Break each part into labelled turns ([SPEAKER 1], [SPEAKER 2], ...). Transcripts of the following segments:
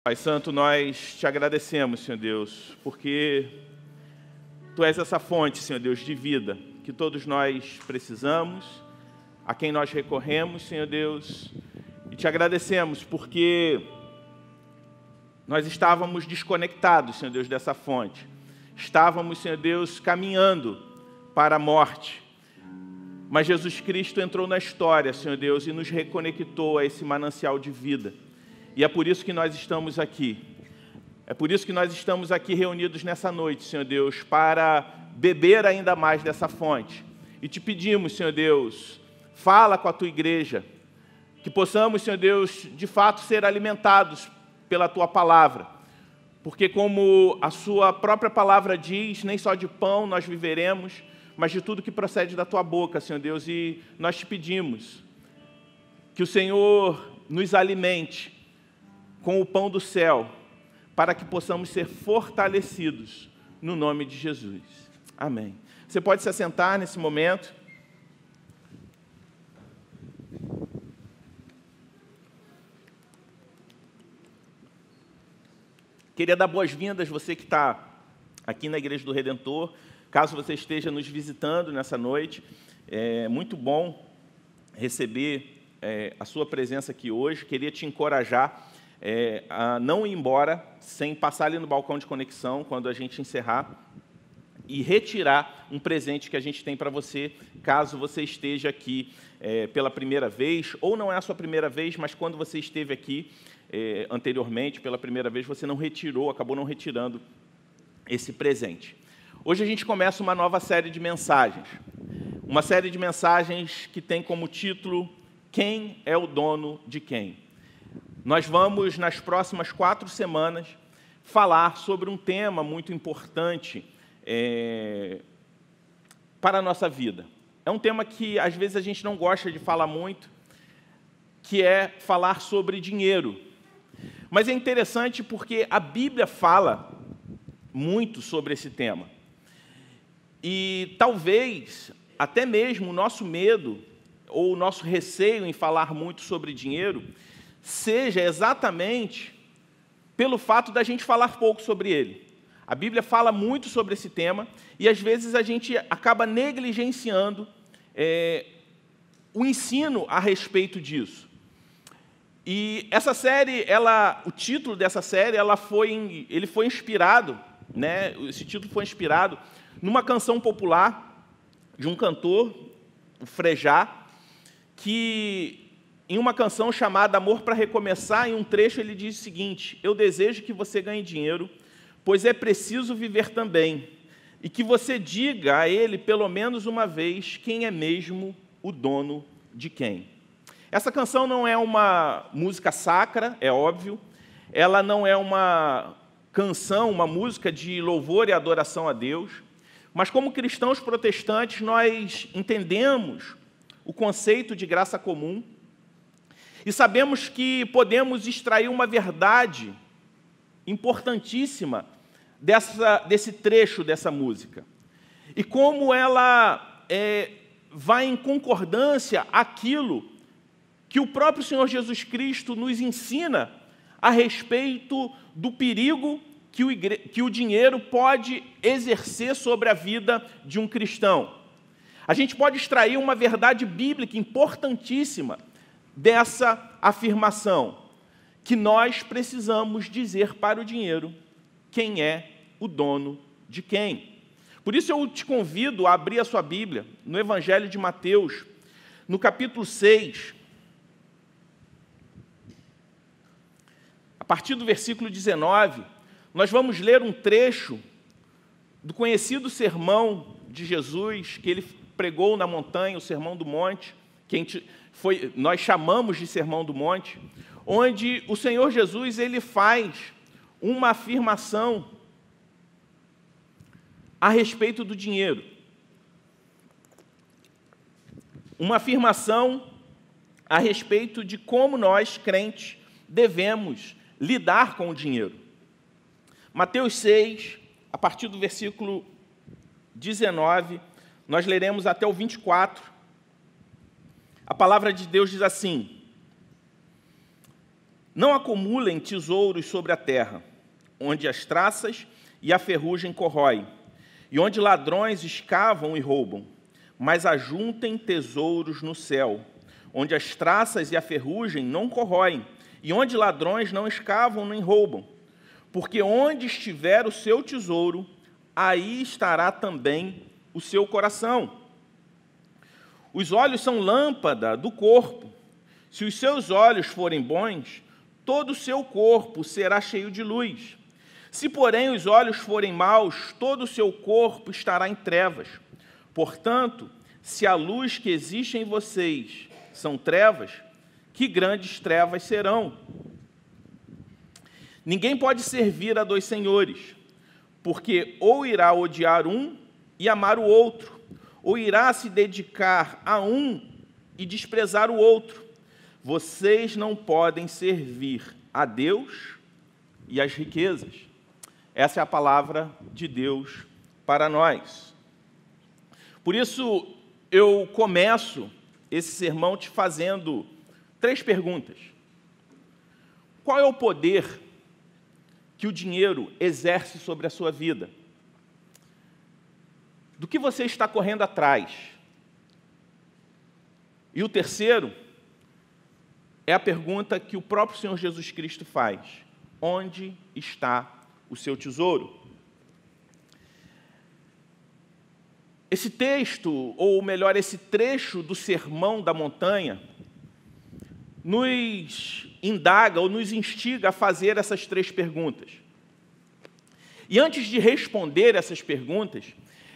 [SPEAKER 1] Pai Santo, nós te agradecemos, Senhor Deus, porque Tu és essa fonte, Senhor Deus, de vida, que todos nós precisamos, a quem nós recorremos, Senhor Deus, e te agradecemos porque nós estávamos desconectados, Senhor Deus, dessa fonte. Estávamos, Senhor Deus, caminhando para a morte, mas Jesus Cristo entrou na história, Senhor Deus, e nos reconectou a esse manancial de vida. E é por isso que nós estamos aqui. É por isso que nós estamos aqui reunidos nessa noite, Senhor Deus, para beber ainda mais dessa fonte. E te pedimos, Senhor Deus, fala com a Tua igreja, que possamos, Senhor Deus, de fato ser alimentados pela Tua palavra. Porque como a Sua própria palavra diz, nem só de pão nós viveremos, mas de tudo que procede da Tua boca, Senhor Deus. E nós te pedimos que o Senhor nos alimente com o pão do céu, para que possamos ser fortalecidos no nome de Jesus. Amém. Você pode se assentar nesse momento. Queria dar boas-vindas a você que está aqui na Igreja do Redentor, caso você esteja nos visitando nessa noite. É muito bom receber a sua presença aqui hoje. Queria te encorajar a não ir embora sem passar ali no balcão de conexão quando a gente encerrar e retirar um presente que a gente tem para você, caso você esteja aqui pela primeira vez, ou não é a sua primeira vez, mas quando você esteve aqui anteriormente, pela primeira vez, você não retirou, acabou não retirando esse presente. Hoje a gente começa uma nova série de mensagens. Uma série de mensagens que tem como título Quem é o dono de quem? Nós vamos, nas próximas 4 semanas, falar sobre um tema muito importante para a nossa vida. É um tema que, às vezes, a gente não gosta de falar muito, que é falar sobre dinheiro. Mas é interessante porque a Bíblia fala muito sobre esse tema. E, talvez, até mesmo o nosso medo ou o nosso receio em falar muito sobre dinheiro seja exatamente pelo fato da gente falar pouco sobre ele. A Bíblia fala muito sobre esse tema e, às vezes, a gente acaba negligenciando o ensino a respeito disso. E essa série, o título dessa série, ele foi inspirado, né? Esse título foi inspirado numa canção popular de um cantor, o Frejá, que em uma canção chamada Amor para Recomeçar, em um trecho ele diz o seguinte: eu desejo que você ganhe dinheiro, pois é preciso viver também, e que você diga a ele pelo menos uma vez quem é mesmo o dono de quem. Essa canção não é uma música sacra, é óbvio, ela não é uma canção, uma música de louvor e adoração a Deus, mas como cristãos protestantes nós entendemos o conceito de graça comum, e sabemos que podemos extrair uma verdade importantíssima desse trecho dessa música. E como ela vai em concordância àquilo que o próprio Senhor Jesus Cristo nos ensina a respeito do perigo que o dinheiro pode exercer sobre a vida de um cristão. A gente pode extrair uma verdade bíblica importantíssima dessa afirmação, que nós precisamos dizer para o dinheiro quem é o dono de quem. Por isso eu te convido a abrir a sua Bíblia no Evangelho de Mateus, no capítulo 6, a partir do versículo 19, nós vamos ler um trecho do conhecido sermão de Jesus, que ele pregou na montanha, o Sermão do Monte, nós chamamos de Sermão do Monte, onde o Senhor Jesus ele faz uma afirmação a respeito do dinheiro. Uma afirmação a respeito de como nós, crentes, devemos lidar com o dinheiro. Mateus 6, a partir do versículo 19, nós leremos até o 24. A palavra de Deus diz assim: Não acumulem tesouros sobre a terra, onde as traças e a ferrugem corroem, e onde ladrões escavam e roubam, mas ajuntem tesouros no céu, onde as traças e a ferrugem não corroem, e onde ladrões não escavam nem roubam. Porque onde estiver o seu tesouro, aí estará também o seu coração. Os olhos são lâmpada do corpo. Se os seus olhos forem bons, todo o seu corpo será cheio de luz. Se, porém, os olhos forem maus, todo o seu corpo estará em trevas. Portanto, se a luz que existe em vocês são trevas, que grandes trevas serão. Ninguém pode servir a dois senhores, porque ou irá odiar um e amar o outro, ou irá se dedicar a um e desprezar o outro. Vocês não podem servir a Deus e às riquezas. Essa é a palavra de Deus para nós. Por isso, eu começo esse sermão te fazendo 3 perguntas. Qual é o poder que o dinheiro exerce sobre a sua vida? Do que você está correndo atrás? E o terceiro é a pergunta que o próprio Senhor Jesus Cristo faz: onde está o seu tesouro? Esse texto, ou melhor, esse trecho do Sermão da Montanha, nos indaga ou nos instiga a fazer essas 3 perguntas. E antes de responder essas perguntas,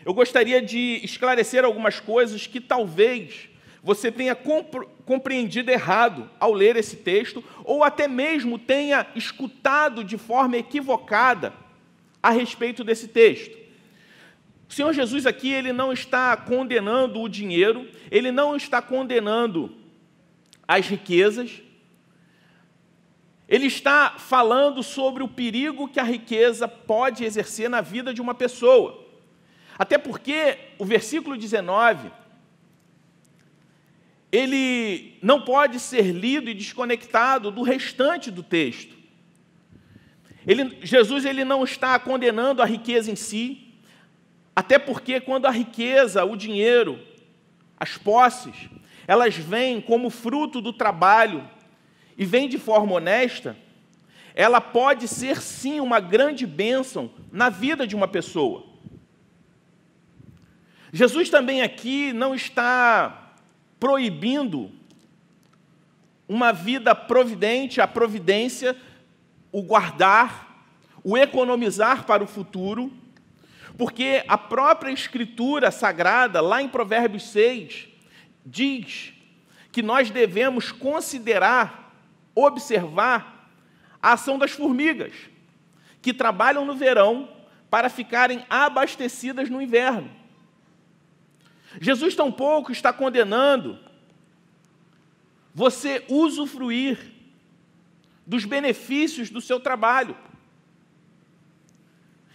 [SPEAKER 1] eu gostaria de esclarecer algumas coisas que talvez você tenha compreendido errado ao ler esse texto, ou até mesmo tenha escutado de forma equivocada a respeito desse texto. O Senhor Jesus aqui, ele não está condenando o dinheiro, ele não está condenando as riquezas, ele está falando sobre o perigo que a riqueza pode exercer na vida de uma pessoa. Até porque o versículo 19, ele não pode ser lido e desconectado do restante do texto. Jesus ele não está condenando a riqueza em si, até porque quando a riqueza, o dinheiro, as posses, elas vêm como fruto do trabalho e vêm de forma honesta, ela pode ser sim uma grande bênção na vida de uma pessoa. Jesus também aqui não está proibindo uma vida providente, a providência, o guardar, o economizar para o futuro, porque a própria Escritura Sagrada, lá em Provérbios 6, diz que nós devemos considerar, observar a ação das formigas, que trabalham no verão para ficarem abastecidas no inverno. Jesus tampouco está condenando você usufruir dos benefícios do seu trabalho.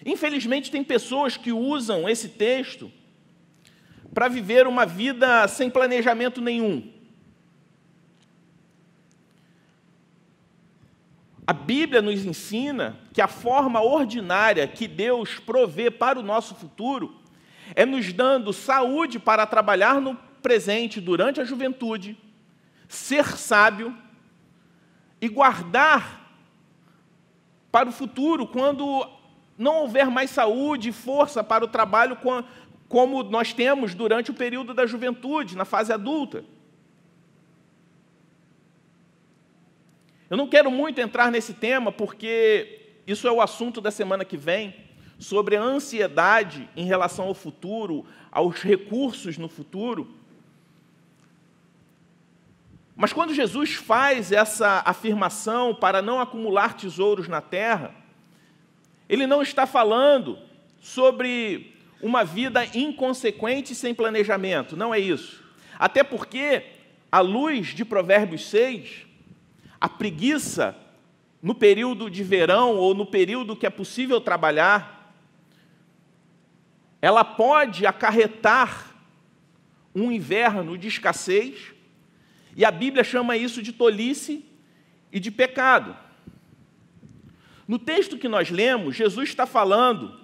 [SPEAKER 1] Infelizmente, tem pessoas que usam esse texto para viver uma vida sem planejamento nenhum. A Bíblia nos ensina que a forma ordinária que Deus provê para o nosso futuro é nos dando saúde para trabalhar no presente durante a juventude, ser sábio e guardar para o futuro quando não houver mais saúde e força para o trabalho como nós temos durante o período da juventude, na fase adulta. Eu não quero muito entrar nesse tema, porque isso é o assunto da semana que vem, sobre a ansiedade em relação ao futuro, aos recursos no futuro. Mas quando Jesus faz essa afirmação para não acumular tesouros na terra, ele não está falando sobre uma vida inconsequente e sem planejamento, não é isso. Até porque, à luz de Provérbios 6, a preguiça no período de verão ou no período que é possível trabalhar, ela pode acarretar um inverno de escassez, e a Bíblia chama isso de tolice, e de pecado. No texto que nós lemos, Jesus está falando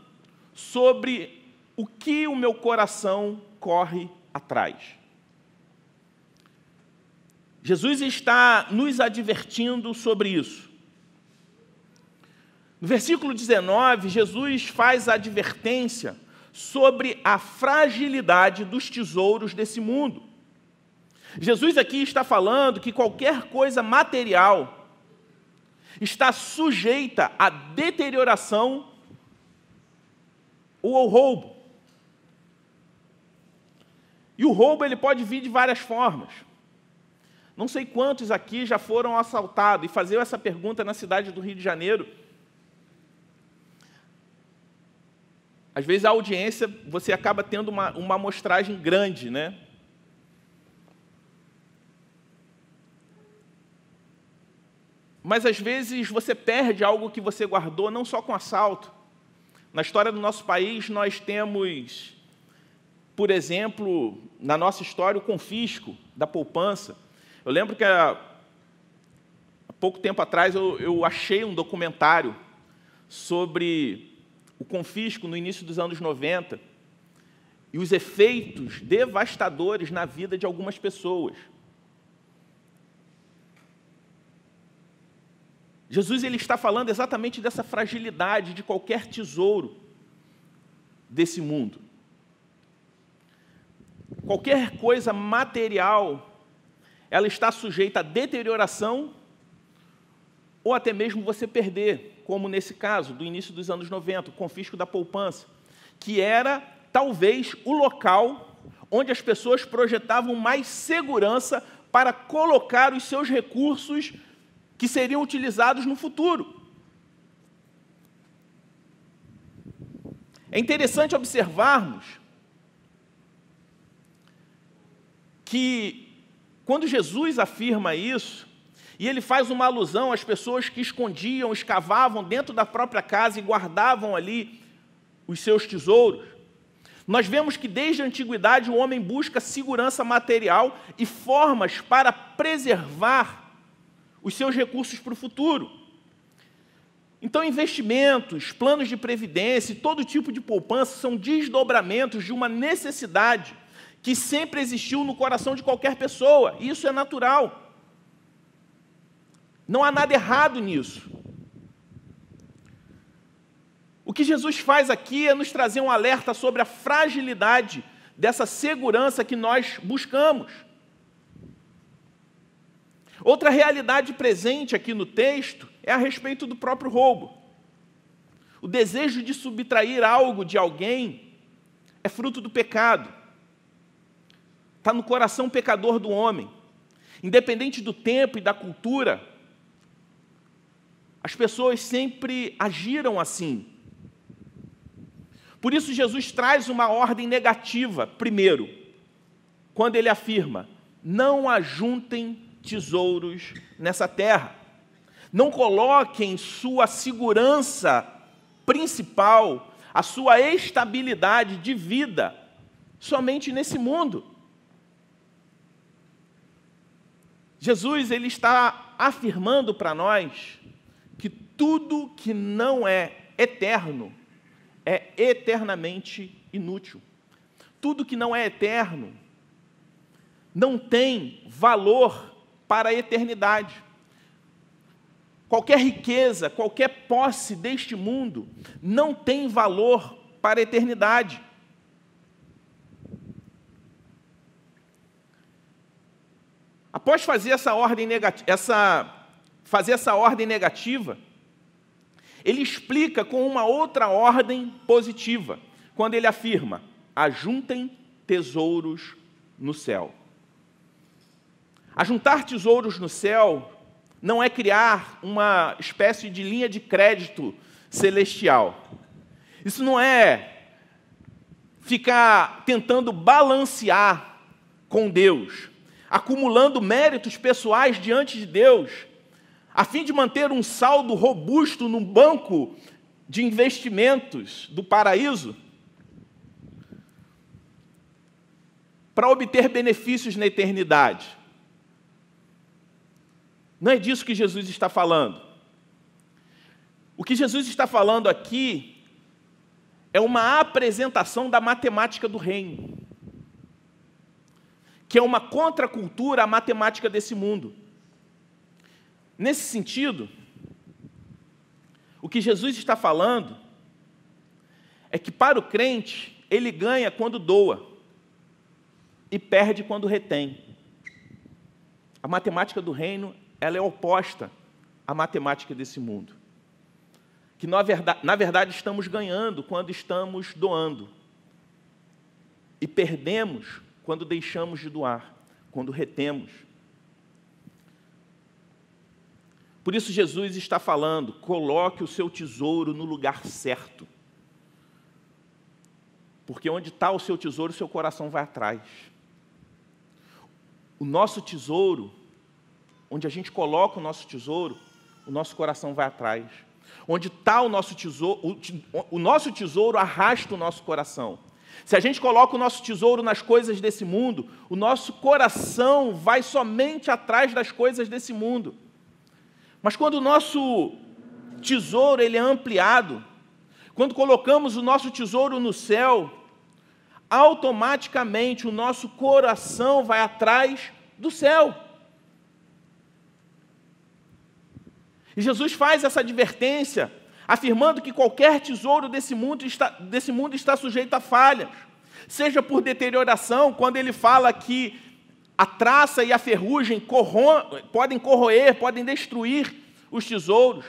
[SPEAKER 1] sobre o que o meu coração corre atrás. Jesus está nos advertindo sobre isso. No versículo 19, Jesus faz a advertência sobre a fragilidade dos tesouros desse mundo. Jesus aqui está falando que qualquer coisa material está sujeita à deterioração ou ao roubo. E o roubo ele pode vir de várias formas. Não sei quantos aqui já foram assaltados, e fazer essa pergunta na cidade do Rio de Janeiro. Às vezes a audiência, você acaba tendo uma amostragem grande, né? Mas às vezes você perde algo que você guardou, não só com assalto. Na história do nosso país, nós temos, por exemplo, na nossa história, o confisco da poupança. Eu lembro que há pouco tempo atrás eu achei um documentário sobre o confisco no início dos anos 90 e os efeitos devastadores na vida de algumas pessoas. Jesus ele está falando exatamente dessa fragilidade de qualquer tesouro desse mundo. Qualquer coisa material, ela está sujeita à deterioração ou até mesmo você perder, como nesse caso, do início dos anos 90, o confisco da poupança, que era, talvez, o local onde as pessoas projetavam mais segurança para colocar os seus recursos que seriam utilizados no futuro. É interessante observarmos que, quando Jesus afirma isso, e ele faz uma alusão às pessoas que escondiam, escavavam dentro da própria casa e guardavam ali os seus tesouros, nós vemos que desde a antiguidade o homem busca segurança material e formas para preservar os seus recursos para o futuro. Então, investimentos, planos de previdência e todo tipo de poupança são desdobramentos de uma necessidade que sempre existiu no coração de qualquer pessoa, e isso é natural. Não há nada errado nisso. O que Jesus faz aqui é nos trazer um alerta sobre a fragilidade dessa segurança que nós buscamos. Outra realidade presente aqui no texto é a respeito do próprio roubo. O desejo de subtrair algo de alguém é fruto do pecado. Está no coração pecador do homem. Independente do tempo e da cultura, as pessoas sempre agiram assim. Por isso, Jesus traz uma ordem negativa, primeiro, quando ele afirma: não ajuntem tesouros nessa terra. Não coloquem sua segurança principal, a sua estabilidade de vida, somente nesse mundo. Jesus ele está afirmando para nós que tudo que não é eterno é eternamente inútil. Tudo que não é eterno não tem valor para a eternidade. Qualquer riqueza, qualquer posse deste mundo não tem valor para a eternidade. Após fazer essa ordem negativa, ele explica com uma outra ordem positiva, quando ele afirma: ajuntem tesouros no céu. Ajuntar tesouros no céu não é criar uma espécie de linha de crédito celestial. Isso não é ficar tentando balancear com Deus, acumulando méritos pessoais diante de Deus, a fim de manter um saldo robusto no banco de investimentos do paraíso, para obter benefícios na eternidade. Não é disso que Jesus está falando. O que Jesus está falando aqui é uma apresentação da matemática do reino, que é uma contracultura à matemática desse mundo. Nesse sentido, o que Jesus está falando é que para o crente, ele ganha quando doa e perde quando retém. A matemática do reino, ela é oposta à matemática desse mundo. Que na verdade estamos ganhando quando estamos doando e perdemos quando deixamos de doar, quando retemos. Por isso Jesus está falando, coloque o seu tesouro no lugar certo. Porque onde está o seu tesouro, o seu coração vai atrás. O nosso tesouro, onde a gente coloca o nosso tesouro, o nosso coração vai atrás. Onde está o nosso tesouro arrasta o nosso coração. Se a gente coloca o nosso tesouro nas coisas desse mundo, o nosso coração vai somente atrás das coisas desse mundo. Mas quando o nosso tesouro ele é ampliado, quando colocamos o nosso tesouro no céu, automaticamente o nosso coração vai atrás do céu. E Jesus faz essa advertência, afirmando que qualquer tesouro desse mundo está sujeito a falhas, seja por deterioração, quando ele fala que a traça e a ferrugem podem corroer, podem destruir os tesouros.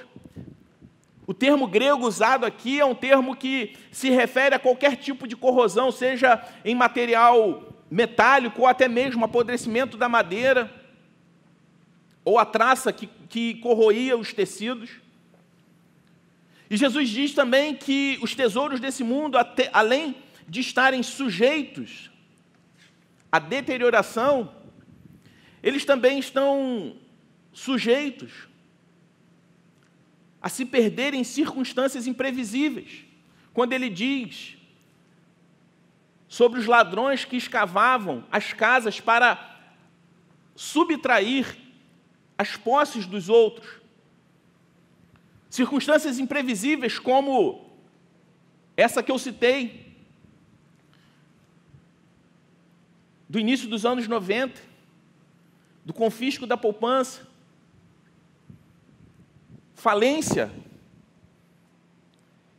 [SPEAKER 1] O termo grego usado aqui é um termo que se refere a qualquer tipo de corrosão, seja em material metálico ou até mesmo apodrecimento da madeira, ou a traça que corroía os tecidos. E Jesus diz também que os tesouros desse mundo, além de estarem sujeitos à deterioração, eles também estão sujeitos a se perderem em circunstâncias imprevisíveis. Quando ele diz sobre os ladrões que escavavam as casas para subtrair as posses dos outros. Circunstâncias imprevisíveis como essa que eu citei, do início dos anos 90, do confisco da poupança, falência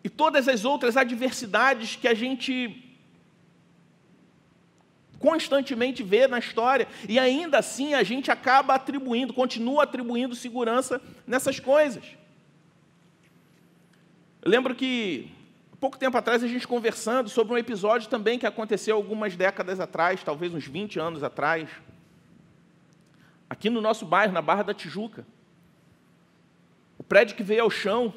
[SPEAKER 1] e todas as outras adversidades que a gente constantemente vê na história, e ainda assim a gente continua atribuindo segurança nessas coisas. Eu lembro que, pouco tempo atrás, a gente conversando sobre um episódio também que aconteceu algumas décadas atrás, talvez uns 20 anos atrás, aqui no nosso bairro, na Barra da Tijuca. O prédio que veio ao chão,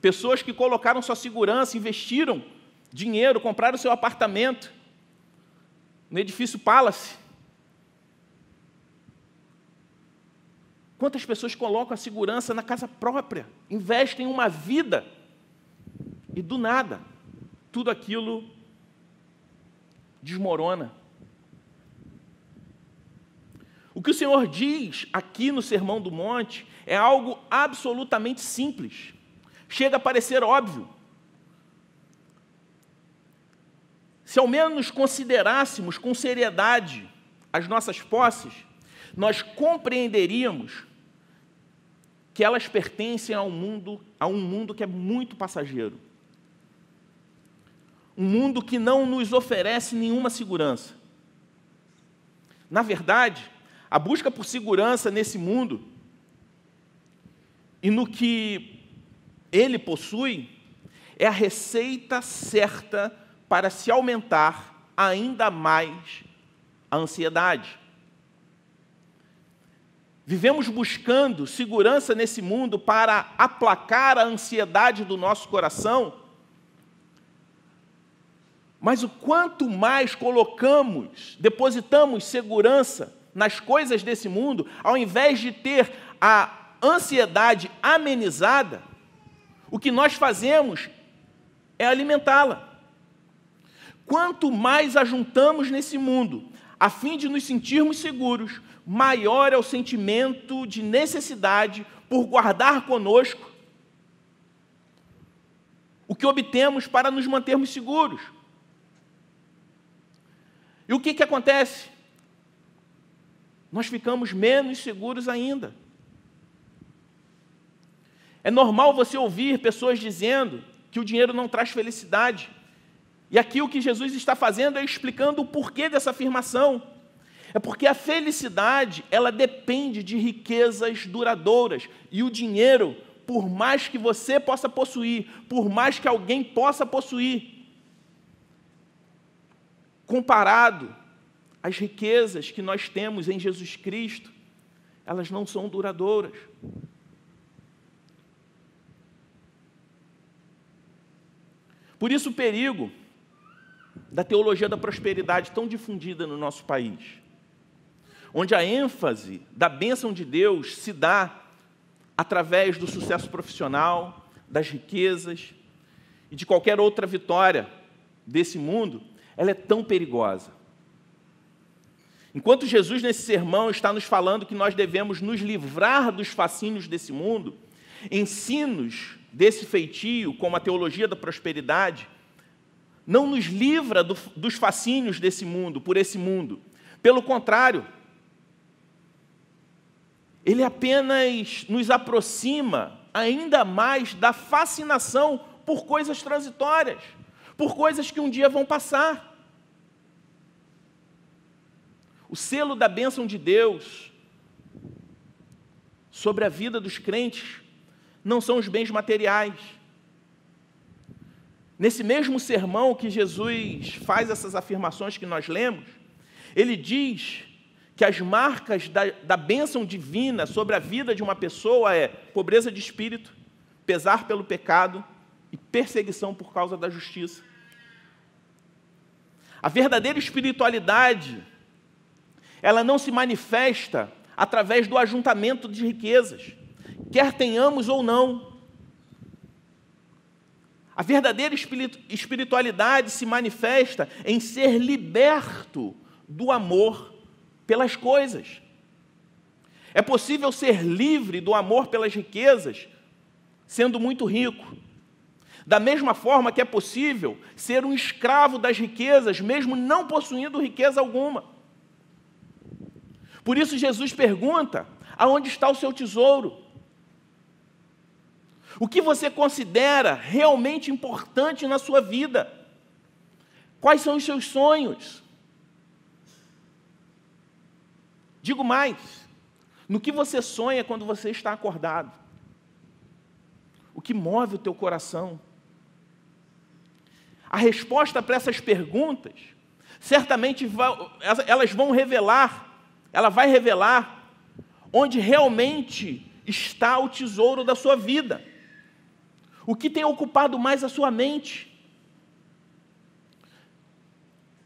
[SPEAKER 1] pessoas que colocaram sua segurança, investiram dinheiro, compraram seu apartamento, no edifício Palace. Quantas pessoas colocam a segurança na casa própria, investem uma vida, e do nada, tudo aquilo desmorona. O que o Senhor diz aqui no Sermão do Monte é algo absolutamente simples. Chega a parecer óbvio. Se ao menos considerássemos com seriedade as nossas posses, nós compreenderíamos que elas pertencem a um mundo que é muito passageiro. Um mundo que não nos oferece nenhuma segurança. Na verdade, a busca por segurança nesse mundo e no que ele possui é a receita certa para se aumentar ainda mais a ansiedade. Vivemos buscando segurança nesse mundo para aplacar a ansiedade do nosso coração, mas o quanto mais depositamos segurança nas coisas desse mundo, ao invés de ter a ansiedade amenizada, o que nós fazemos é alimentá-la. Quanto mais ajuntamos nesse mundo a fim de nos sentirmos seguros, maior é o sentimento de necessidade por guardar conosco o que obtemos para nos mantermos seguros. E o que acontece? Nós ficamos menos seguros ainda. É normal você ouvir pessoas dizendo que o dinheiro não traz felicidade. E aqui o que Jesus está fazendo é explicando o porquê dessa afirmação. É porque a felicidade, ela depende de riquezas duradouras. E o dinheiro, por mais que você possa possuir, por mais que alguém possa possuir, comparado às riquezas que nós temos em Jesus Cristo, elas não são duradouras. Por isso o perigo da teologia da prosperidade tão difundida no nosso país, onde a ênfase da bênção de Deus se dá através do sucesso profissional, das riquezas e de qualquer outra vitória desse mundo, ela é tão perigosa. Enquanto Jesus, nesse sermão, está nos falando que nós devemos nos livrar dos fascínios desse mundo, ensinos desse feitio, como a teologia da prosperidade, não nos livra dos fascínios desse mundo, por esse mundo. Pelo contrário, ele apenas nos aproxima ainda mais da fascinação por coisas transitórias, por coisas que um dia vão passar. O selo da bênção de Deus sobre a vida dos crentes não são os bens materiais. Nesse mesmo sermão que Jesus faz essas afirmações que nós lemos, ele diz que as marcas da bênção divina sobre a vida de uma pessoa é pobreza de espírito, pesar pelo pecado e perseguição por causa da justiça. A verdadeira espiritualidade, ela não se manifesta através do ajuntamento de riquezas, quer tenhamos ou não. A verdadeira espiritualidade se manifesta em ser liberto do amor pelas coisas. É possível ser livre do amor pelas riquezas, sendo muito rico. Da mesma forma que é possível ser um escravo das riquezas, mesmo não possuindo riqueza alguma. Por isso Jesus pergunta: aonde está o seu tesouro? O que você considera realmente importante na sua vida? Quais são os seus sonhos? Digo mais, no que você sonha quando você está acordado? O que move o teu coração? A resposta para essas perguntas, certamente elas vão revelar, ela vai revelar onde realmente está o tesouro da sua vida. O que tem ocupado mais a sua mente?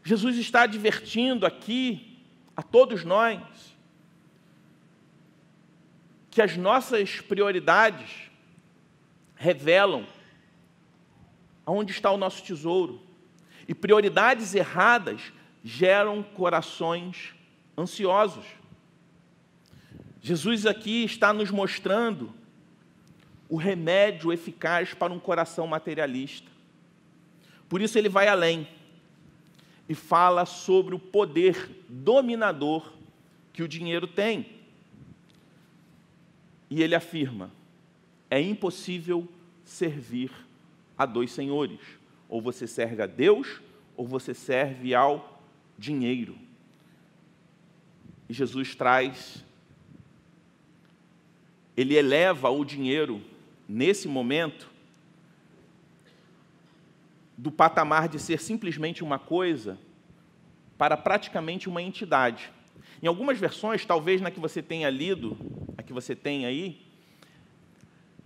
[SPEAKER 1] Jesus está advertindo aqui a todos nós que as nossas prioridades revelam aonde está o nosso tesouro. E prioridades erradas geram corações ansiosos. Jesus aqui está nos mostrando o remédio eficaz para um coração materialista. Por isso ele vai além e fala sobre o poder dominador que o dinheiro tem. E ele afirma: é impossível servir a dois senhores. Ou você serve a Deus, ou você serve ao dinheiro. E Jesus ele eleva o dinheiro, nesse momento, do patamar de ser simplesmente uma coisa, para praticamente uma entidade. Em algumas versões, talvez na que você tenha lido, a que você tem aí,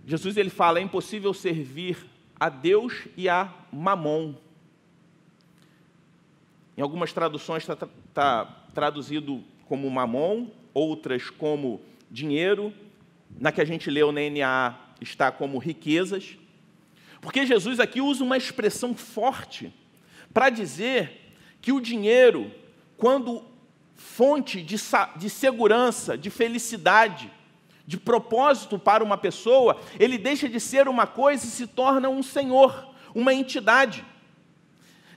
[SPEAKER 1] Jesus ele fala: é impossível servir a Deus e a Mamon. Em algumas traduções está traduzido como Mamon, outras como dinheiro. Na que a gente leu na NA está como riquezas. Porque Jesus aqui usa uma expressão forte para dizer que o dinheiro, quando fonte de segurança, de felicidade, de propósito para uma pessoa, ele deixa de ser uma coisa e se torna um senhor, uma entidade.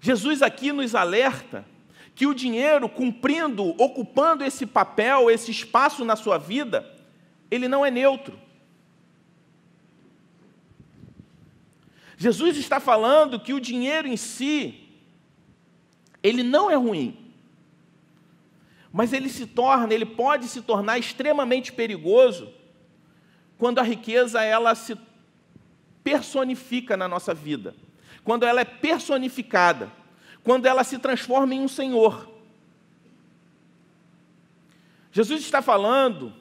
[SPEAKER 1] Jesus aqui nos alerta que o dinheiro, cumprindo, ocupando esse papel, esse espaço na sua vida, ele não é neutro. Jesus está falando que o dinheiro em si, ele não é ruim, mas ele pode se tornar extremamente perigoso quando a riqueza ela se personifica na nossa vida, quando ela é personificada, quando ela se transforma em um senhor. Jesus está falando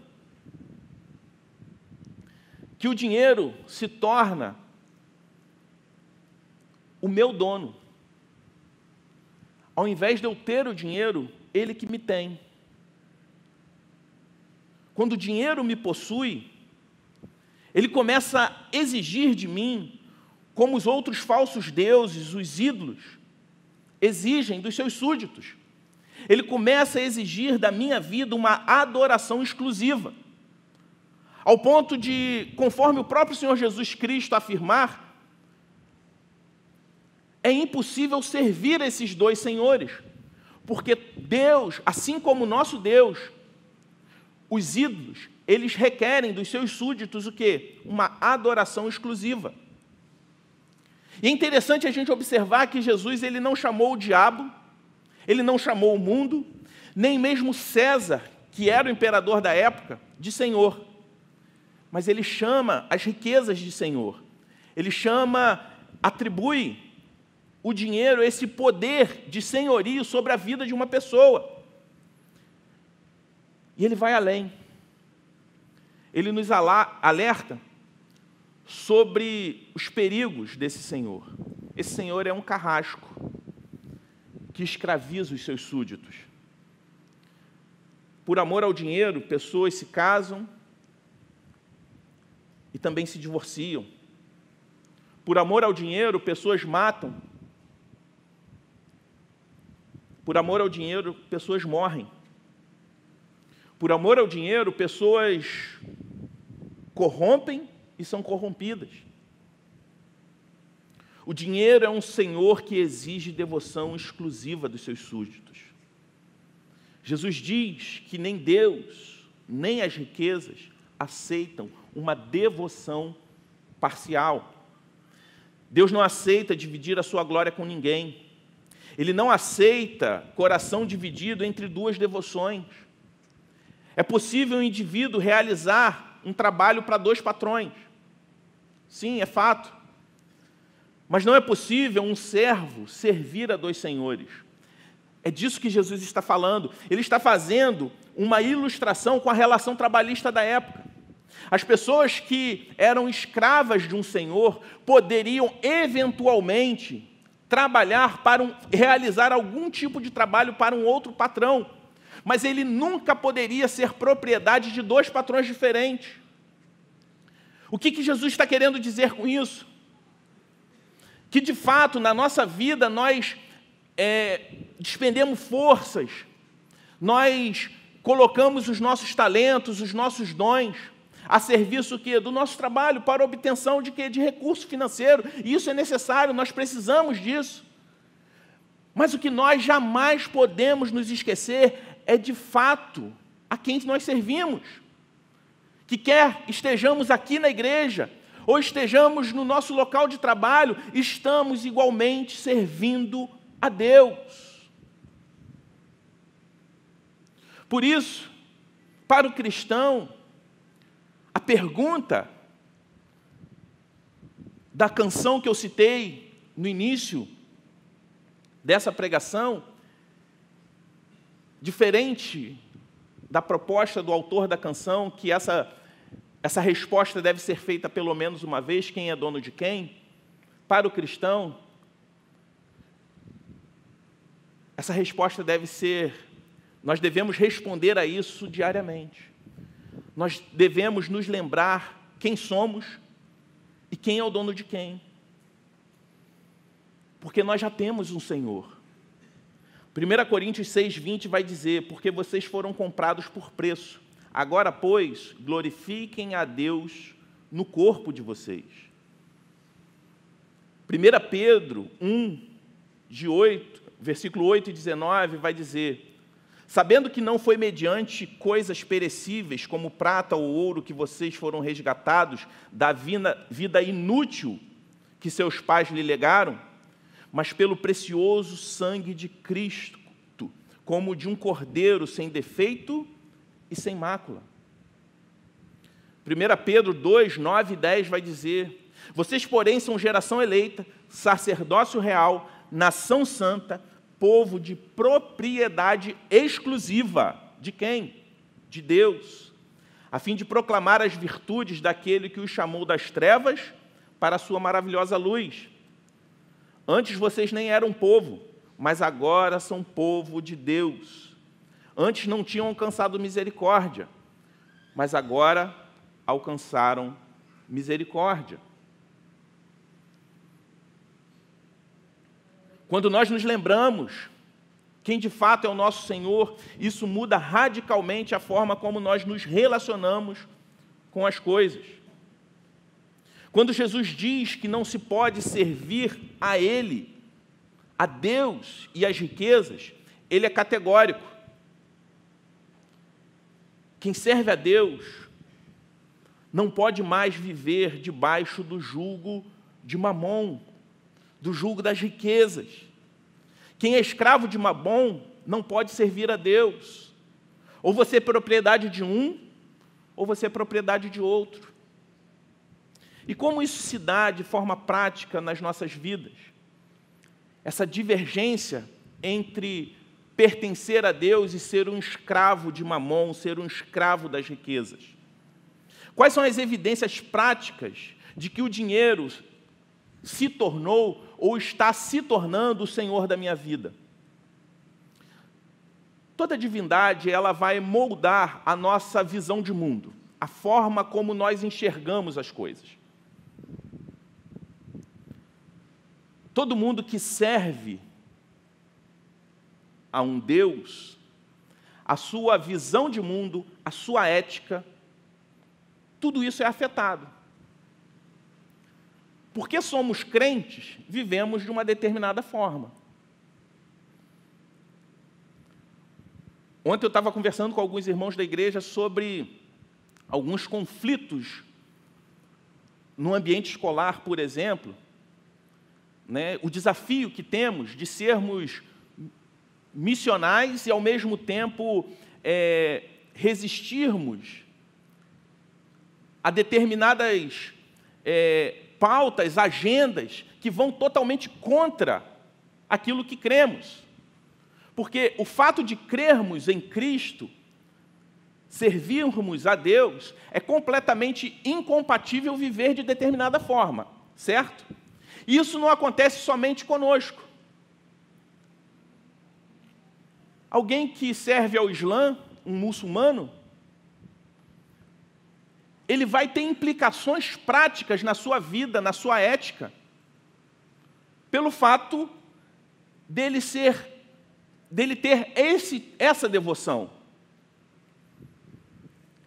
[SPEAKER 1] que o dinheiro se torna o meu dono. Ao invés de eu ter o dinheiro, ele que me tem. Quando o dinheiro me possui, ele começa a exigir de mim, como os outros falsos deuses, os ídolos, exigem dos seus súditos. Ele começa a exigir da minha vida uma adoração exclusiva, ao ponto de, conforme o próprio Senhor Jesus Cristo afirmar, é impossível servir esses dois senhores, porque Deus, assim como o nosso Deus, os ídolos, eles requerem dos seus súditos o quê? Uma adoração exclusiva. E é interessante a gente observar que Jesus ele não chamou o diabo, ele não chamou o mundo, nem mesmo César, que era o imperador da época, de Senhor. Mas ele chama as riquezas de Senhor. Ele atribui o dinheiro, esse poder de senhorio sobre a vida de uma pessoa. E ele vai além. Ele nos alerta sobre os perigos desse senhor. Esse senhor é um carrasco que escraviza os seus súditos. Por amor ao dinheiro, pessoas se casam e também se divorciam. Por amor ao dinheiro, pessoas matam. Por amor ao dinheiro, pessoas morrem. Por amor ao dinheiro, pessoas corrompem e são corrompidas. O dinheiro é um senhor que exige devoção exclusiva dos seus súditos. Jesus diz que nem Deus, nem as riquezas aceitam uma devoção parcial. Deus não aceita dividir a sua glória com ninguém. Ele não aceita coração dividido entre duas devoções. É possível um indivíduo realizar um trabalho para dois patrões. Sim, é fato. Mas não é possível um servo servir a dois senhores. É disso que Jesus está falando. Ele está fazendo uma ilustração com a relação trabalhista da época. As pessoas que eram escravas de um senhor poderiam, eventualmente, trabalhar realizar algum tipo de trabalho para um outro patrão, mas ele nunca poderia ser propriedade de dois patrões diferentes. O que Jesus está querendo dizer com isso? Que, de fato, na nossa vida, nós despendemos forças, nós colocamos os nossos talentos, os nossos dons, a serviço do nosso trabalho, para a obtenção de recurso financeiro. E isso é necessário, nós precisamos disso. Mas o que nós jamais podemos nos esquecer é, de fato, a quem nós servimos. Que quer estejamos aqui na igreja, ou estejamos no nosso local de trabalho, estamos igualmente servindo a Deus. Por isso, para o cristão, a pergunta da canção que eu citei no início dessa pregação, diferente da proposta do autor da canção, que essa resposta deve ser feita pelo menos uma vez, quem é dono de quem, para o cristão, essa resposta deve ser, nós devemos responder a isso diariamente. Nós devemos nos lembrar quem somos e quem é o dono de quem. Porque nós já temos um Senhor. 1 Coríntios 6,20 vai dizer: porque vocês foram comprados por preço. Agora, pois, glorifiquem a Deus no corpo de vocês. 1 Pedro 1, versículo 8 e 19, vai dizer: sabendo que não foi mediante coisas perecíveis, como prata ou ouro, que vocês foram resgatados da vida inútil que seus pais lhe legaram, mas pelo precioso sangue de Cristo, como de um cordeiro sem defeito e sem mácula. 1 Pedro 2, 9 e 10 vai dizer: vocês, porém, são geração eleita, sacerdócio real, nação santa, povo de propriedade exclusiva. De quem? De Deus, a fim de proclamar as virtudes daquele que os chamou das trevas para a sua maravilhosa luz. Antes vocês nem eram povo, mas agora são povo de Deus. Antes não tinham alcançado misericórdia, mas agora alcançaram misericórdia. Quando nós nos lembramos quem de fato é o nosso Senhor, isso muda radicalmente a forma como nós nos relacionamos com as coisas. Quando Jesus diz que não se pode servir a Ele, a Deus e as riquezas, Ele é categórico. Quem serve a Deus não pode mais viver debaixo do jugo de Mamom, do jugo das riquezas. Quem é escravo de Mamom não pode servir a Deus. Ou você é propriedade de um, ou você é propriedade de outro. E como isso se dá de forma prática nas nossas vidas? Essa divergência entre pertencer a Deus e ser um escravo de Mamom, ser um escravo das riquezas. Quais são as evidências práticas de que o dinheiro se tornou ou está se tornando o Senhor da minha vida? Toda divindade, ela vai moldar a nossa visão de mundo, a forma como nós enxergamos as coisas. Todo mundo que serve a um Deus, a sua visão de mundo, a sua ética, tudo isso é afetado. Porque somos crentes, vivemos de uma determinada forma. Ontem eu estava conversando com alguns irmãos da igreja sobre alguns conflitos no ambiente escolar, por exemplo, né? O desafio que temos de sermos missionais e, ao mesmo tempo, resistirmos a determinadas pautas, agendas que vão totalmente contra aquilo que cremos. Porque o fato de crermos em Cristo, servirmos a Deus, é completamente incompatível viver de determinada forma, certo? Isso não acontece somente conosco. Alguém que serve ao Islã, um muçulmano, ele vai ter implicações práticas na sua vida, na sua ética, pelo fato dele ter essa devoção.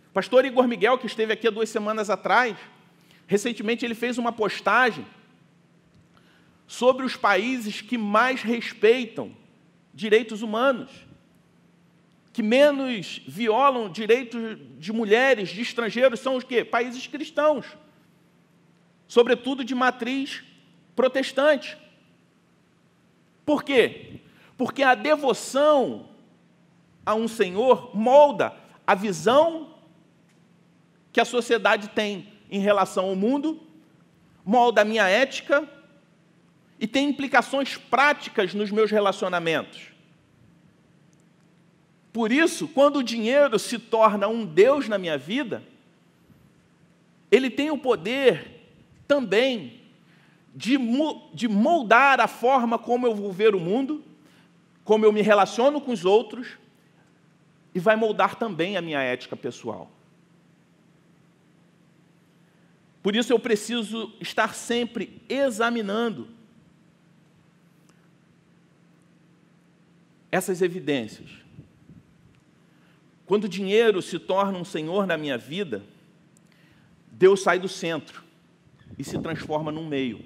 [SPEAKER 1] O pastor Igor Miguel, que esteve aqui há 2 semanas atrás, recentemente ele fez uma postagem sobre os países que mais respeitam direitos humanos, que menos violam direitos de mulheres, de estrangeiros, são os quê? Países cristãos, sobretudo de matriz protestante. Por quê? Porque a devoção a um Senhor molda a visão que a sociedade tem em relação ao mundo, molda a minha ética e tem implicações práticas nos meus relacionamentos. Por isso, quando o dinheiro se torna um Deus na minha vida, ele tem o poder também de moldar a forma como eu vou ver o mundo, como eu me relaciono com os outros, e vai moldar também a minha ética pessoal. Por isso eu preciso estar sempre examinando essas evidências. Quando o dinheiro se torna um senhor na minha vida, Deus sai do centro e se transforma num meio.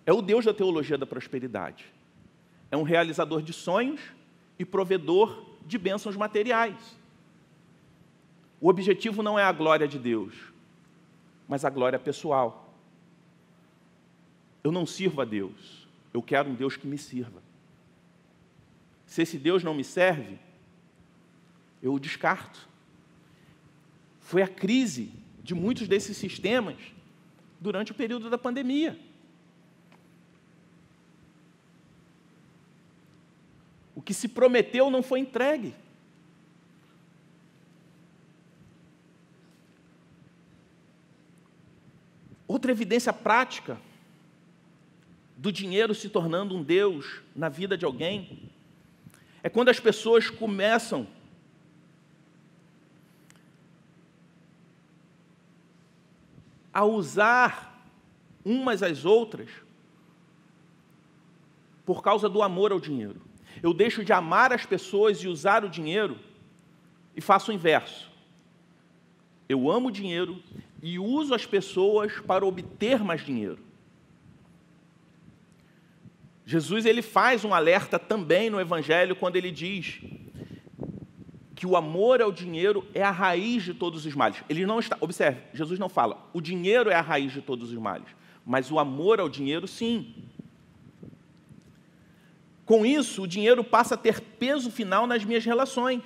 [SPEAKER 1] É o Deus da teologia da prosperidade. É um realizador de sonhos e provedor de bênçãos materiais. O objetivo não é a glória de Deus, mas a glória pessoal. Eu não sirvo a Deus, eu quero um Deus que me sirva. Se esse Deus não me serve, eu o descarto. Foi a crise de muitos desses sistemas durante o período da pandemia. O que se prometeu não foi entregue. Outra evidência prática do dinheiro se tornando um Deus na vida de alguém é quando as pessoas começam a usar umas às outras por causa do amor ao dinheiro. Eu deixo de amar as pessoas e usar o dinheiro e faço o inverso. Eu amo o dinheiro e uso as pessoas para obter mais dinheiro. Jesus ele faz um alerta também no Evangelho quando ele diz que o amor ao dinheiro é a raiz de todos os males. Ele não está, observe, Jesus não fala, o dinheiro é a raiz de todos os males, mas o amor ao dinheiro, sim. Com isso, o dinheiro passa a ter peso final nas minhas relações.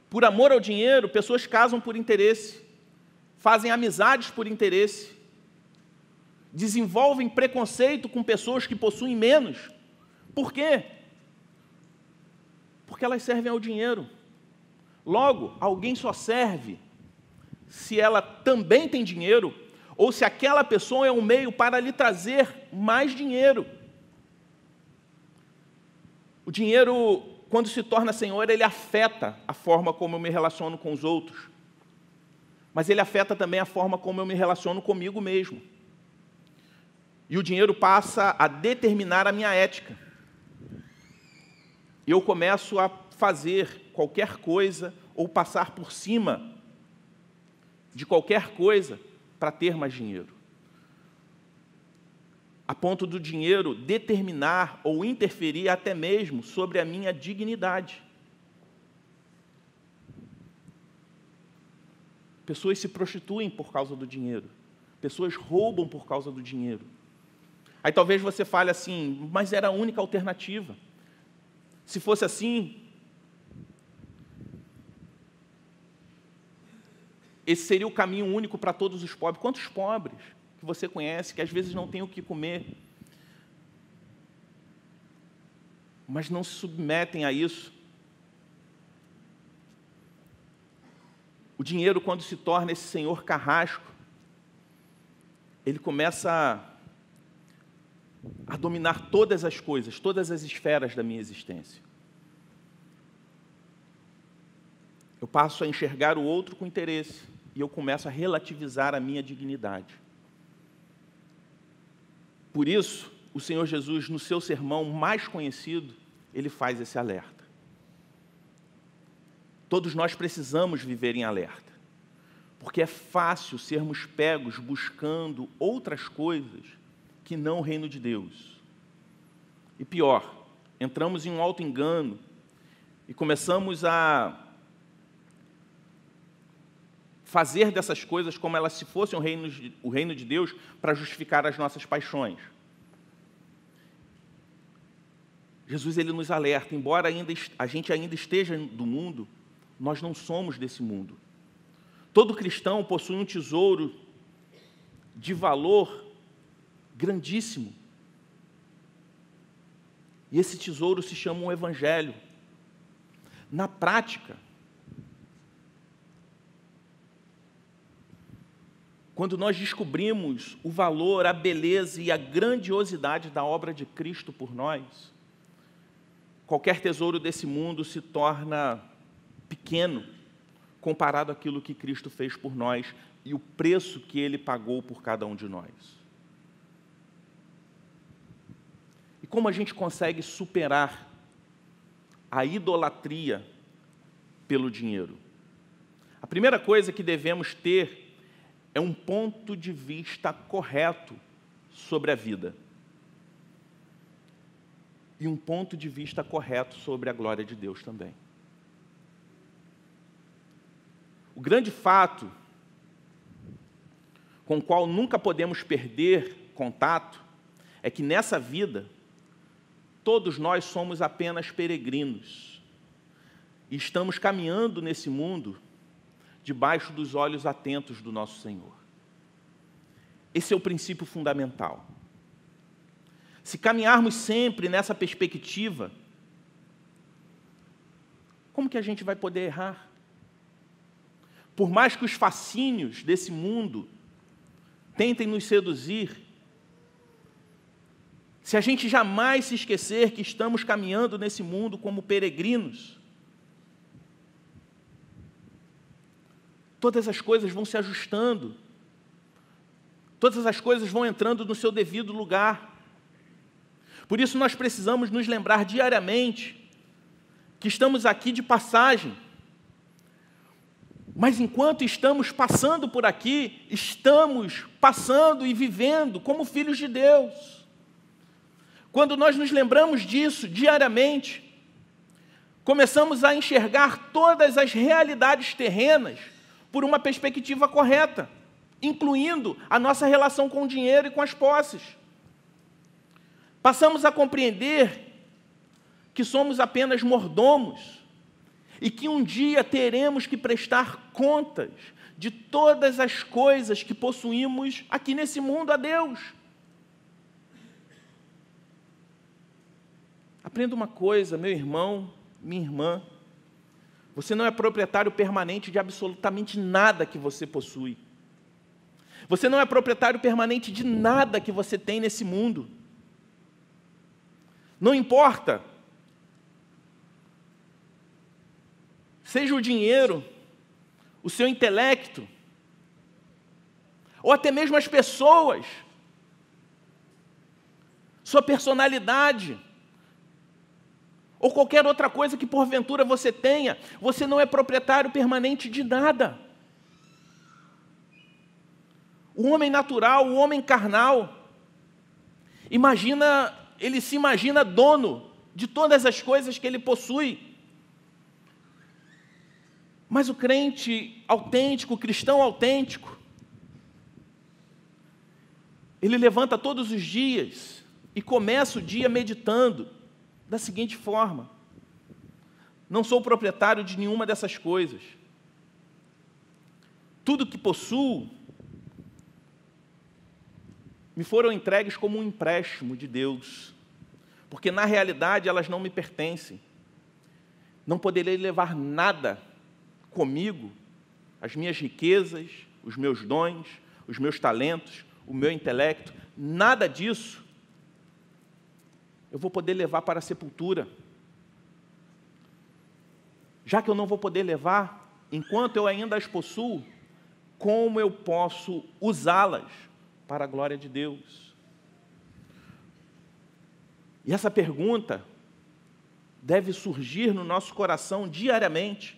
[SPEAKER 1] Por amor ao dinheiro, pessoas casam por interesse, fazem amizades por interesse, desenvolvem preconceito com pessoas que possuem menos. Por quê? Porque elas servem ao dinheiro. Logo, alguém só serve se ela também tem dinheiro ou se aquela pessoa é um meio para lhe trazer mais dinheiro. O dinheiro, quando se torna senhor, ele afeta a forma como eu me relaciono com os outros. Mas ele afeta também a forma como eu me relaciono comigo mesmo. E o dinheiro passa a determinar a minha ética. Eu começo a fazer qualquer coisa ou passar por cima de qualquer coisa para ter mais dinheiro. A ponto do dinheiro determinar ou interferir até mesmo sobre a minha dignidade. Pessoas se prostituem por causa do dinheiro. Pessoas roubam por causa do dinheiro. Aí talvez você fale assim, mas era a única alternativa. Se fosse assim, esse seria o caminho único para todos os pobres. Quantos pobres que você conhece, que às vezes não têm o que comer, mas não se submetem a isso? O dinheiro, quando se torna esse senhor carrasco, ele começa a dominar todas as coisas, todas as esferas da minha existência. Eu passo a enxergar o outro com interesse e eu começo a relativizar a minha dignidade. Por isso, o Senhor Jesus, no seu sermão mais conhecido, ele faz esse alerta. Todos nós precisamos viver em alerta, porque é fácil sermos pegos buscando outras coisas que não o reino de Deus. E pior, entramos em um auto-engano e começamos a fazer dessas coisas como elas se fossem o reino de Deus para justificar as nossas paixões. Jesus ele nos alerta, embora a gente ainda esteja do mundo, nós não somos desse mundo. Todo cristão possui um tesouro de valor grandíssimo. E esse tesouro se chama o Evangelho. Na prática, quando nós descobrimos o valor, a beleza e a grandiosidade da obra de Cristo por nós, qualquer tesouro desse mundo se torna pequeno comparado àquilo que Cristo fez por nós e o preço que Ele pagou por cada um de nós. E E como a gente consegue superar a idolatria pelo dinheiro? A primeira coisa que devemos ter é um ponto de vista correto sobre a vida. E um ponto de vista correto sobre a glória de Deus também. O grande fato com o qual nunca podemos perder contato é que nessa vida, todos nós somos apenas peregrinos. E estamos caminhando nesse mundo debaixo dos olhos atentos do nosso Senhor. Esse é o princípio fundamental. Se caminharmos sempre nessa perspectiva, como que a gente vai poder errar? Por mais que os fascínios desse mundo tentem nos seduzir, se a gente jamais se esquecer que estamos caminhando nesse mundo como peregrinos, todas as coisas vão se ajustando, todas as coisas vão entrando no seu devido lugar. Por isso nós precisamos nos lembrar diariamente que estamos aqui de passagem. Mas enquanto estamos passando por aqui, estamos passando e vivendo como filhos de Deus. Quando nós nos lembramos disso diariamente, começamos a enxergar todas as realidades terrenas por uma perspectiva correta, incluindo a nossa relação com o dinheiro e com as posses. Passamos a compreender que somos apenas mordomos e que um dia teremos que prestar contas de todas as coisas que possuímos aqui nesse mundo a Deus. Aprenda uma coisa, meu irmão, minha irmã, você não é proprietário permanente de absolutamente nada que você possui. Você não é proprietário permanente de nada que você tem nesse mundo. Não importa, seja o dinheiro, o seu intelecto, ou até mesmo as pessoas, sua personalidade, ou qualquer outra coisa que porventura você tenha, você não é proprietário permanente de nada. O homem natural, o homem carnal, ele se imagina dono de todas as coisas que ele possui. Mas o crente autêntico, o cristão autêntico, ele levanta todos os dias e começa o dia meditando da seguinte forma: não sou proprietário de nenhuma dessas coisas. Tudo que possuo me foram entregues como um empréstimo de Deus, porque na realidade elas não me pertencem. Não poderei levar nada comigo, as minhas riquezas, os meus dons, os meus talentos, o meu intelecto, nada disso eu vou poder levar para a sepultura. Já que eu não vou poder levar, enquanto eu ainda as possuo, como eu posso usá-las para a glória de Deus? E essa pergunta deve surgir no nosso coração diariamente,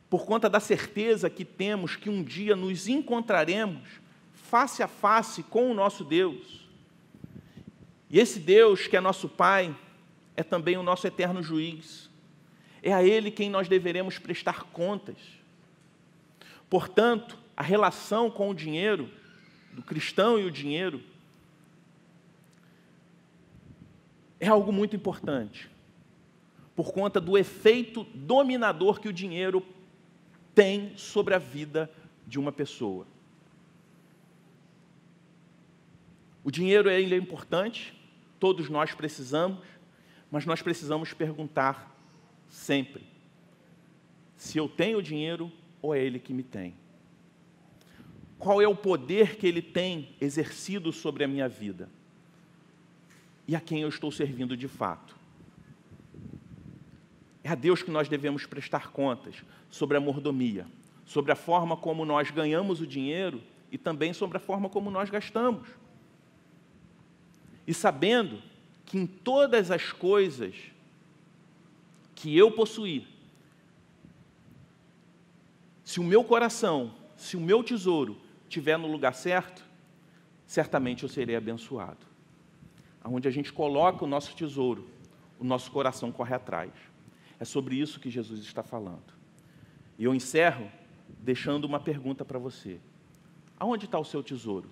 [SPEAKER 1] por conta da certeza que temos que um dia nos encontraremos face a face com o nosso Deus. E esse Deus, que é nosso Pai, é também o nosso eterno juiz. É a Ele quem nós deveremos prestar contas. Portanto, a relação com o dinheiro, do cristão e o dinheiro, é algo muito importante, por conta do efeito dominador que o dinheiro tem sobre a vida de uma pessoa. O dinheiro ele é importante, todos nós precisamos, mas nós precisamos perguntar sempre se eu tenho dinheiro ou é ele que me tem. Qual é o poder que ele tem exercido sobre a minha vida? E a quem eu estou servindo de fato? É a Deus que nós devemos prestar contas sobre a mordomia, sobre a forma como nós ganhamos o dinheiro e também sobre a forma como nós gastamos. E sabendo que em todas as coisas que eu possuir, se o meu coração, se o meu tesouro estiver no lugar certo, certamente eu serei abençoado. Onde a gente coloca o nosso tesouro, o nosso coração corre atrás. É sobre isso que Jesus está falando. E eu encerro deixando uma pergunta para você. Aonde está o seu tesouro?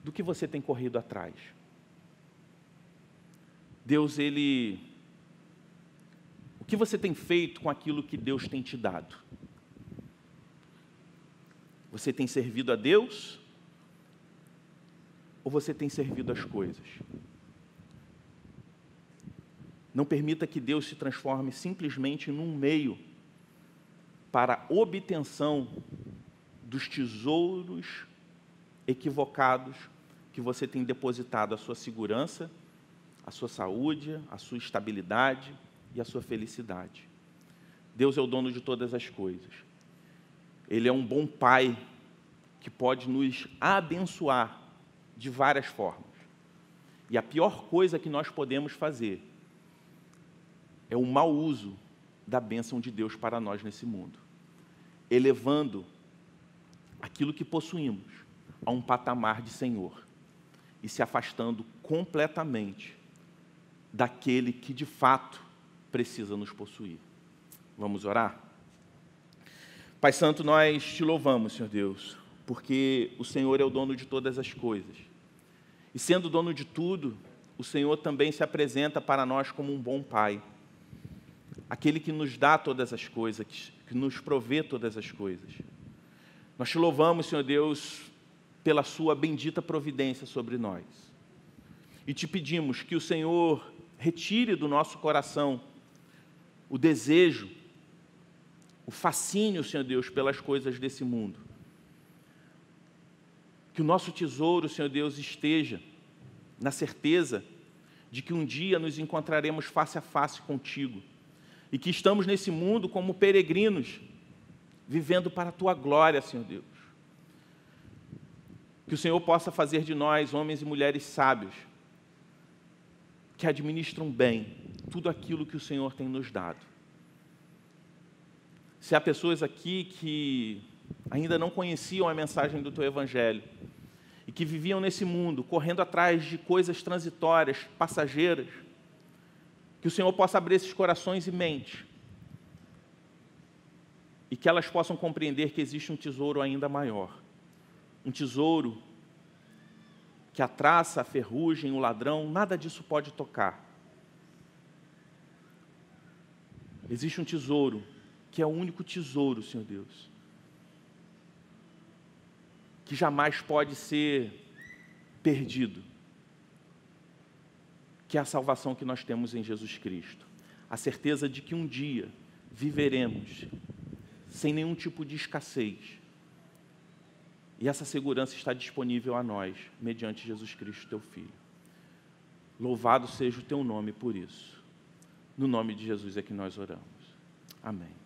[SPEAKER 1] Do que você tem corrido atrás? Deus, o que você tem feito com aquilo que Deus tem te dado? Você tem servido a Deus? Ou você tem servido as coisas? Não permita que Deus se transforme simplesmente num meio para a obtenção dos tesouros equivocados que você tem depositado a sua segurança, a sua saúde, a sua estabilidade e a sua felicidade. Deus é o dono de todas as coisas. Ele é um bom Pai que pode nos abençoar de várias formas. E a pior coisa que nós podemos fazer é o mau uso da bênção de Deus para nós nesse mundo, elevando aquilo que possuímos a um patamar de Senhor e se afastando completamente daquele que de fato precisa nos possuir. Vamos orar? Pai Santo, nós te louvamos, Senhor Deus, porque o Senhor é o dono de todas as coisas. E sendo dono de tudo, o Senhor também se apresenta para nós como um bom Pai, aquele que nos dá todas as coisas, que nos provê todas as coisas. Nós te louvamos, Senhor Deus, pela sua bendita providência sobre nós. E te pedimos que o Senhor retire do nosso coração o desejo, o fascínio, Senhor Deus, pelas coisas desse mundo. Que o nosso tesouro, Senhor Deus, esteja na certeza de que um dia nos encontraremos face a face contigo e que estamos nesse mundo como peregrinos, vivendo para a Tua glória, Senhor Deus. Que o Senhor possa fazer de nós homens e mulheres sábios, que administram bem tudo aquilo que o Senhor tem nos dado. Se há pessoas aqui que ainda não conheciam a mensagem do Teu Evangelho e que viviam nesse mundo, correndo atrás de coisas transitórias, passageiras, que o Senhor possa abrir esses corações e mentes e que elas possam compreender que existe um tesouro ainda maior, um tesouro que a traça, a ferrugem, o ladrão, nada disso pode tocar. Existe um tesouro que é o único tesouro, Senhor Deus, que jamais pode ser perdido, que é a salvação que nós temos em Jesus Cristo. A certeza de que um dia viveremos sem nenhum tipo de escassez. E essa segurança está disponível a nós, mediante Jesus Cristo, Teu Filho. Louvado seja o Teu nome por isso. No nome de Jesus é que nós oramos. Amém.